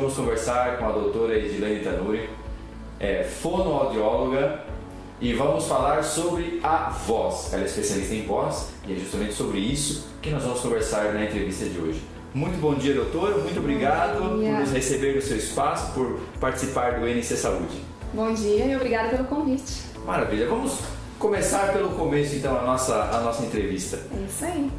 vamos conversar com a doutora Edilene Tanuri, fonoaudióloga, e vamos falar sobre a voz. Ela é especialista em voz e é justamente sobre isso que nós vamos conversar na entrevista de hoje. Muito bom dia, doutora. Muito obrigado por nos receber no seu espaço, por participar do NC Saúde. Bom dia e obrigada pelo convite. Maravilha. Vamos começar pelo começo, então, a nossa entrevista. É isso aí.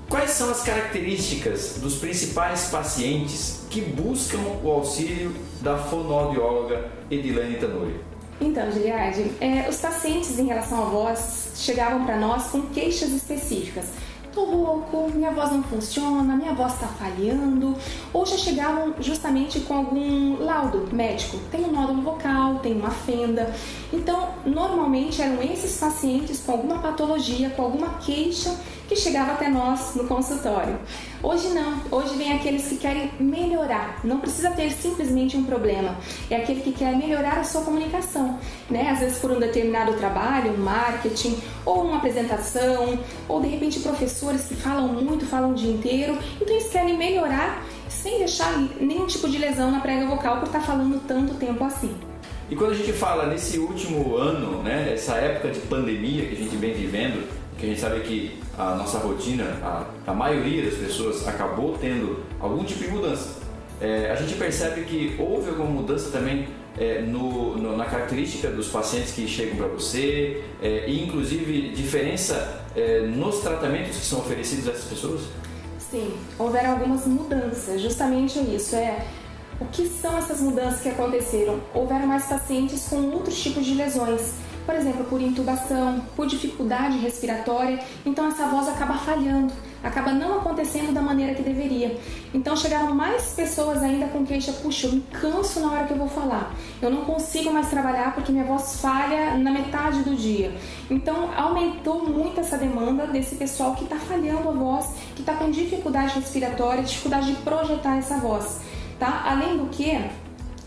Quais são as características dos principais pacientes que buscam o auxílio da fonoaudióloga Edilene Tanuri? Então, Giliardi, os pacientes em relação à voz chegavam para nós com queixas específicas. Tô rouco, minha voz não funciona, minha voz está falhando, ou já chegavam justamente com algum laudo médico, tem um nódulo vocal, tem uma fenda. Então, normalmente eram esses pacientes com alguma patologia, com alguma queixa que chegava até nós no consultório. Hoje não, hoje vem aqueles que querem melhorar, não precisa ter simplesmente um problema, é aquele que quer melhorar a sua comunicação, né? Às vezes por um determinado trabalho, um marketing, ou uma apresentação, ou de repente professores que falam muito, falam o dia inteiro, então eles querem melhorar sem deixar nenhum tipo de lesão na prega vocal por estar falando tanto tempo assim. E quando a gente fala nesse último ano, né, essa época de pandemia que a gente vem vivendo, que a gente sabe que a nossa rotina, a maioria das pessoas acabou tendo algum tipo de mudança. A gente percebe que houve alguma mudança também na característica dos pacientes que chegam para você e inclusive diferença nos tratamentos que são oferecidos a essas pessoas? Sim, houveram algumas mudanças, justamente isso. O que são essas mudanças que aconteceram? Houveram mais pacientes com outros tipos de lesões, por exemplo, por intubação, por dificuldade respiratória, então essa voz acaba falhando, acaba não acontecendo da maneira que deveria. Então chegaram mais pessoas ainda com queixa, puxa, eu me canso na hora que eu vou falar, eu não consigo mais trabalhar porque minha voz falha na metade do dia. Então aumentou muito essa demanda desse pessoal que está falhando a voz, que está com dificuldade respiratória, dificuldade de projetar essa voz. Tá? Além do que,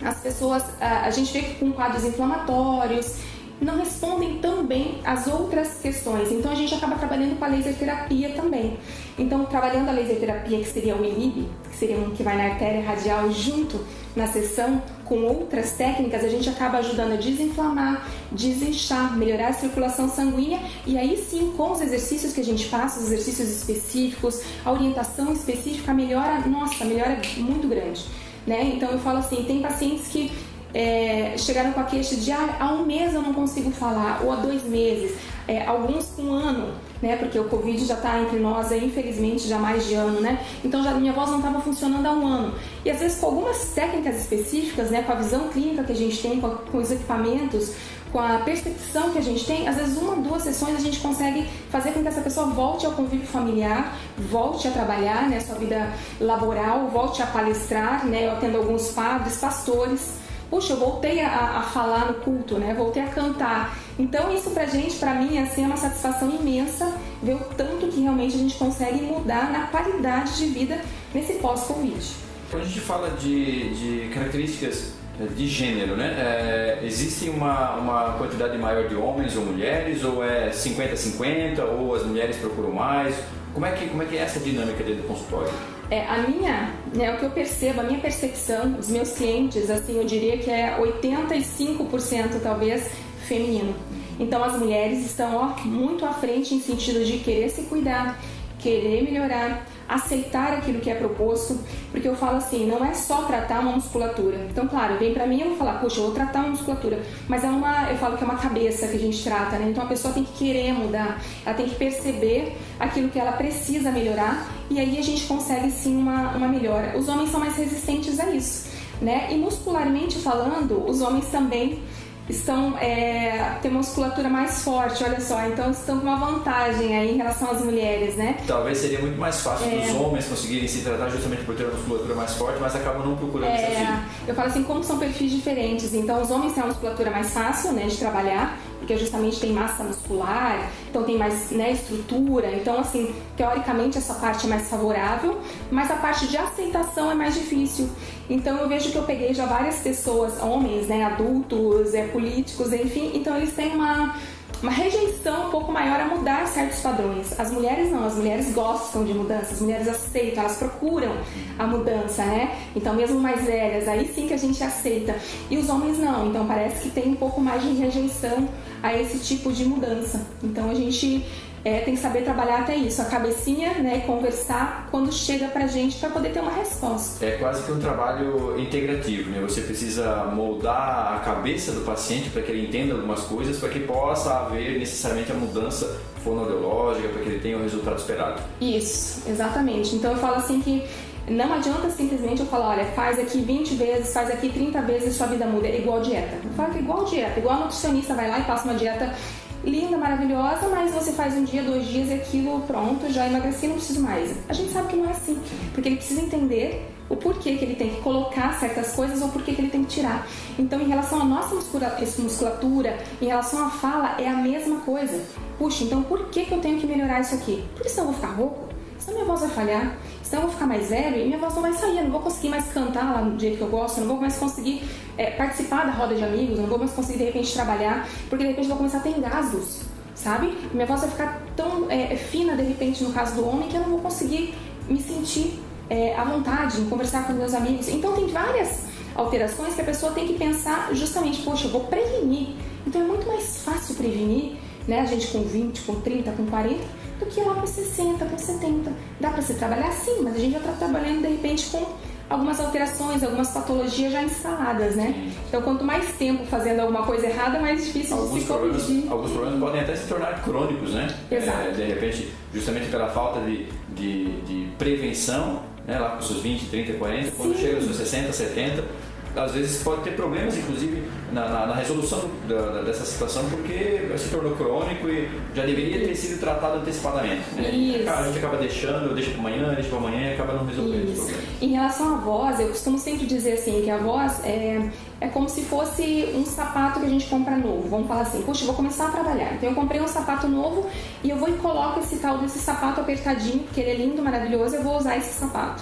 as pessoas, a gente vê que com quadros inflamatórios, não respondem tão bem às outras questões, então a gente acaba trabalhando com a laser terapia também. Então, trabalhando a laser terapia, que seria o INIB, que seria um que vai na artéria radial junto na sessão, com outras técnicas, a gente acaba ajudando a desinflamar, desinchar, melhorar a circulação sanguínea e aí sim, com os exercícios que a gente passa, os exercícios específicos, a orientação específica, melhora muito grande, né? Então eu falo assim, tem pacientes que chegaram com a queixa de há um mês eu não consigo falar, ou há 2 meses, alguns com 1 ano, né? Porque o Covid já está entre nós, infelizmente, já há mais de ano, né? Então já minha voz não estava funcionando há 1 ano. E às vezes com algumas técnicas específicas, né? Com a visão clínica que a gente tem, com os equipamentos, com a percepção que a gente tem, às vezes 1 ou 2 sessões a gente consegue fazer com que essa pessoa volte ao convívio familiar, volte a trabalhar, né? Sua vida laboral, volte a palestrar, né? Eu atendo alguns padres, pastores. Puxa, eu voltei a falar no culto, né? Voltei a cantar. Então isso pra mim, assim, é uma satisfação imensa ver o tanto que realmente a gente consegue mudar na qualidade de vida nesse pós-Covid. Quando a gente fala de características de gênero, né? Existe uma quantidade maior de homens ou mulheres, ou é 50-50, ou as mulheres procuram mais? Como é que é essa dinâmica dentro do consultório? O que eu percebo, a minha percepção, os meus clientes, assim, eu diria que é 85% talvez feminino. Então as mulheres estão muito à frente em sentido de querer se cuidar, querer melhorar, aceitar aquilo que é proposto, porque eu falo assim, não é só tratar uma musculatura. Então, claro, vem pra mim, eu vou falar, poxa, eu vou tratar uma musculatura, mas eu falo que é uma cabeça que a gente trata, né? Então a pessoa tem que querer mudar, ela tem que perceber aquilo que ela precisa melhorar e aí a gente consegue sim uma melhora. Os homens são mais resistentes a isso, né? E muscularmente falando, os homens também têm uma musculatura mais forte, olha só, então estão com uma vantagem aí em relação às mulheres, né? Talvez seria muito mais fácil dos homens conseguirem se tratar justamente por ter uma musculatura mais forte, mas acabam não procurando esse auxílio. Eu falo assim, como são perfis diferentes, então os homens têm uma musculatura mais fácil, né, de trabalhar, porque justamente tem massa muscular, então tem mais, né, estrutura, então assim, teoricamente essa parte é mais favorável, mas a parte de aceitação é mais difícil. Então eu vejo que eu peguei já várias pessoas, homens, né, adultos, políticos, enfim, então eles têm uma rejeição um pouco maior a mudar certos padrões. As mulheres não, as mulheres gostam de mudança, as mulheres aceitam, elas procuram a mudança, né? Então mesmo mais velhas, aí sim que a gente aceita. E os homens não, então parece que tem um pouco mais de rejeição a esse tipo de mudança. Então a gente tem que saber trabalhar até isso, a cabecinha, né, e conversar quando chega pra gente para poder ter uma resposta. É quase que um trabalho integrativo, né? Você precisa moldar a cabeça do paciente para que ele entenda algumas coisas, para que possa haver necessariamente a mudança fonoaudiológica, para que ele tenha o resultado esperado. Isso, exatamente. Então eu falo assim que não adianta simplesmente eu falar, olha, faz aqui 20 vezes, faz aqui 30 vezes e sua vida muda. É igual dieta. Eu falo que é igual dieta, igual a nutricionista vai lá e passa uma dieta linda, maravilhosa, mas você faz um dia, 2 dias e aquilo, pronto, já emagreci, não preciso mais. A gente sabe que não é assim, porque ele precisa entender o porquê que ele tem que colocar certas coisas ou porquê que ele tem que tirar. Então, em relação à nossa musculatura, em relação à fala, é a mesma coisa. Puxa, então por que eu tenho que melhorar isso aqui? Porque senão eu vou ficar rouco, senão minha voz vai falhar, senão eu vou ficar mais velho e minha voz não vai sair, eu não vou conseguir mais cantar lá do jeito que eu gosto, eu não vou mais conseguir participar da roda de amigos, eu não vou mais conseguir de repente trabalhar, porque de repente eu vou começar a ter engasgos, sabe? Minha voz vai ficar tão fina de repente no caso do homem que eu não vou conseguir me sentir à vontade em conversar com meus amigos. Então tem várias alterações que a pessoa tem que pensar justamente, poxa, eu vou prevenir. Então é muito mais fácil prevenir, né? A gente com 20, com 30, com 40, do que lá com 60, com 70. Dá para se trabalhar sim, mas a gente já está trabalhando de repente com algumas alterações, algumas patologias já instaladas, né? Então quanto mais tempo fazendo alguma coisa errada, mais difícil de se corrigir. Alguns problemas podem até se tornar crônicos, né? Exato. De repente, justamente pela falta de prevenção, né? Lá com seus 20, 30, 40, quando chega aos seus 60, 70, às vezes pode ter problemas, inclusive, na resolução dessa situação, porque se tornou crônico e já deveria ter sido tratado antecipadamente. Né? A gente acaba deixando, deixa para amanhã e acaba não resolvendo os problemas. Em relação à voz, eu costumo sempre dizer assim, que a voz é como se fosse um sapato que a gente compra novo. Vamos falar assim, puxa, eu vou começar a trabalhar. Então eu comprei um sapato novo e eu vou e coloco esse tal desse sapato apertadinho, porque ele é lindo, maravilhoso, eu vou usar esse sapato.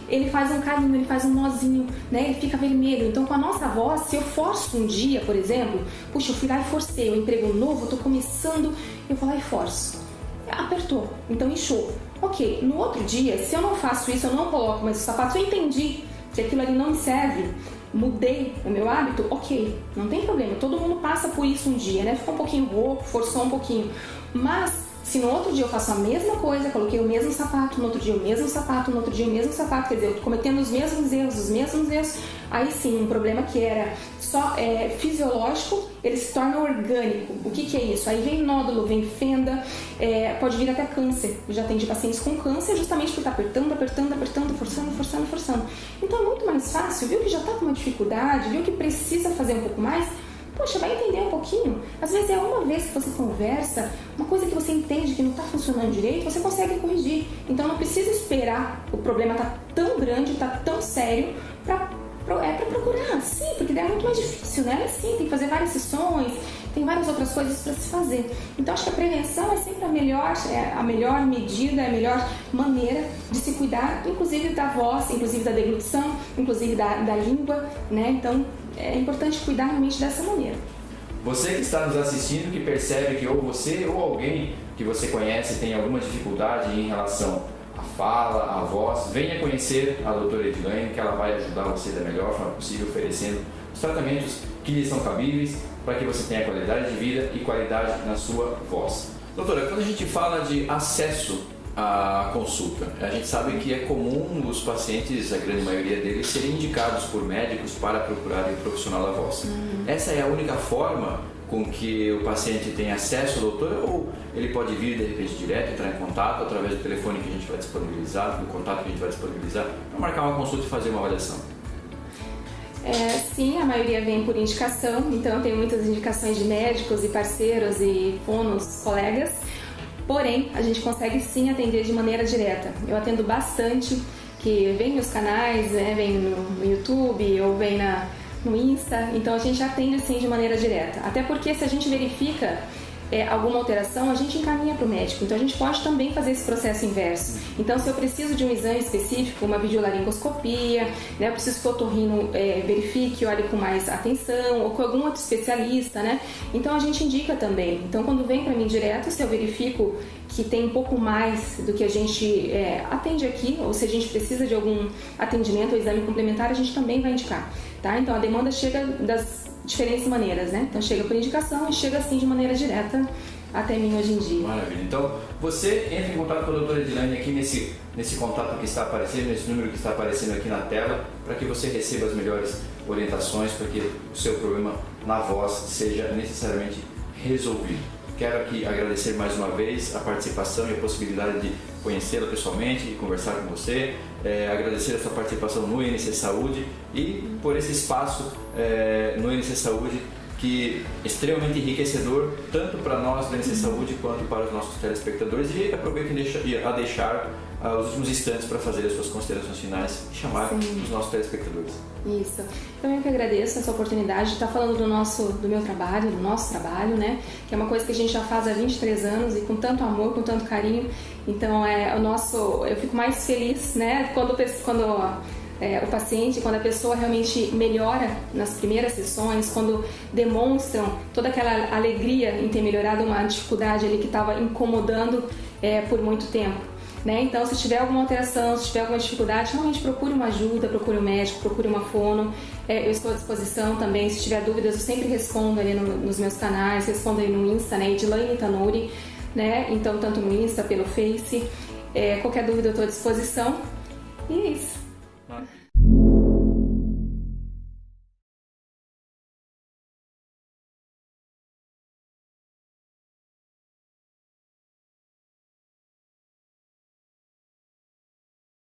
Ele faz um carinho, ele faz um nozinho, né? Ele fica vermelho. Então, com a nossa voz, se eu forço um dia, por exemplo, puxa, eu fui lá e forcei, um emprego novo, eu tô começando, eu vou lá e forço. Apertou, então inchou. Ok, no outro dia, se eu não faço isso, eu não coloco mais o sapato, eu entendi que aquilo ali não me serve, mudei o meu hábito, ok, não tem problema, todo mundo passa por isso um dia, né? Ficou um pouquinho rouco, forçou um pouquinho, mas se no outro dia eu faço a mesma coisa, coloquei o mesmo sapato, no outro dia o mesmo sapato, no outro dia o mesmo sapato, quer dizer, eu tô cometendo os mesmos erros, aí sim, um problema que era só fisiológico, ele se torna orgânico. O que é isso? Aí vem nódulo, vem fenda, pode vir até câncer. Eu já atendi pacientes com câncer justamente por estar apertando, forçando. Então é muito mais fácil, viu que já está com uma dificuldade, viu que precisa fazer um pouco mais, poxa, vai entender um pouquinho. Às vezes é uma vez que você conversa, uma coisa que você entende que não está funcionando direito, você consegue corrigir. Então não precisa esperar o problema estar tão grande, estar tão sério para procurar. Sim, porque daí é muito mais difícil, né? Sim, tem que fazer várias sessões, tem várias outras coisas para se fazer. Então acho que a prevenção é sempre a melhor medida, a melhor maneira de se cuidar, inclusive da voz, inclusive da deglutição, inclusive da língua, né? Então é importante cuidar realmente dessa maneira. Você que está nos assistindo, que percebe que ou você ou alguém que você conhece tem alguma dificuldade em relação à fala, à voz, venha conhecer a doutora Edilene, que ela vai ajudar você da melhor forma possível, oferecendo os tratamentos que lhe são cabíveis para que você tenha qualidade de vida e qualidade na sua voz. Doutora, quando a gente fala de acesso à consulta, a gente sabe que é comum os pacientes, a grande maioria deles, serem indicados por médicos para procurarem o profissional da voz. Essa é a única forma com que o paciente tem acesso ao doutor, ou ele pode vir de repente direto, entrar em contato através do telefone que a gente vai disponibilizar, do contato que a gente vai disponibilizar, para marcar uma consulta e fazer uma avaliação? Sim, a maioria vem por indicação, então tem muitas indicações de médicos e parceiros e fonos, colegas. Porém, a gente consegue sim atender de maneira direta. Eu atendo bastante, que vem nos canais, né, vem no YouTube ou vem no Insta, então a gente atende sim de maneira direta. Até porque se a gente verifica alguma alteração, a gente encaminha para o médico. Então a gente pode também fazer esse processo inverso. Então se eu preciso de um exame específico, uma videolaringoscopia, né, eu preciso que o otorrino verifique, olhe com mais atenção, ou com algum outro especialista, né? Então a gente indica também. Então quando vem para mim direto, se eu verifico que tem um pouco mais do que a gente atende aqui, ou se a gente precisa de algum atendimento ou exame complementar, a gente também vai indicar, tá? Então a demanda chega das diferentes maneiras, né? Então chega por indicação e chega assim de maneira direta até mim hoje em dia. Maravilha. Então você entra em contato com a doutora Edilane aqui nesse contato que está aparecendo, nesse número que está aparecendo aqui na tela, para que você receba as melhores orientações, para que o seu problema na voz seja necessariamente resolvido. Quero aqui agradecer mais uma vez a participação e a possibilidade de conhecê-la pessoalmente, de conversar com você, agradecer a sua participação no INC Saúde e por esse espaço no INC Saúde, que é extremamente enriquecedor, tanto para nós do INC Saúde quanto para os nossos telespectadores. E aproveito a deixar os últimos instantes para fazer as suas considerações finais e chamar os nossos telespectadores. Isso. Então eu que agradeço essa oportunidade de estar falando do meu trabalho, do nosso trabalho, né? Que é uma coisa que a gente já faz há 23 anos e com tanto amor, com tanto carinho. Então eu fico mais feliz, né? Quando o paciente, quando a pessoa realmente melhora nas primeiras sessões, quando demonstram toda aquela alegria em ter melhorado uma dificuldade ali que estava incomodando por muito tempo. Né? Então, se tiver alguma alteração, se tiver alguma dificuldade, realmente procure uma ajuda, procure um médico, procure uma fono. Eu estou à disposição também. Se tiver dúvidas, eu sempre respondo ali nos meus canais, respondo aí no Insta, né? Edilane Tanuri, né? Então, tanto no Insta, pelo Face. Qualquer dúvida, eu estou à disposição. E é isso.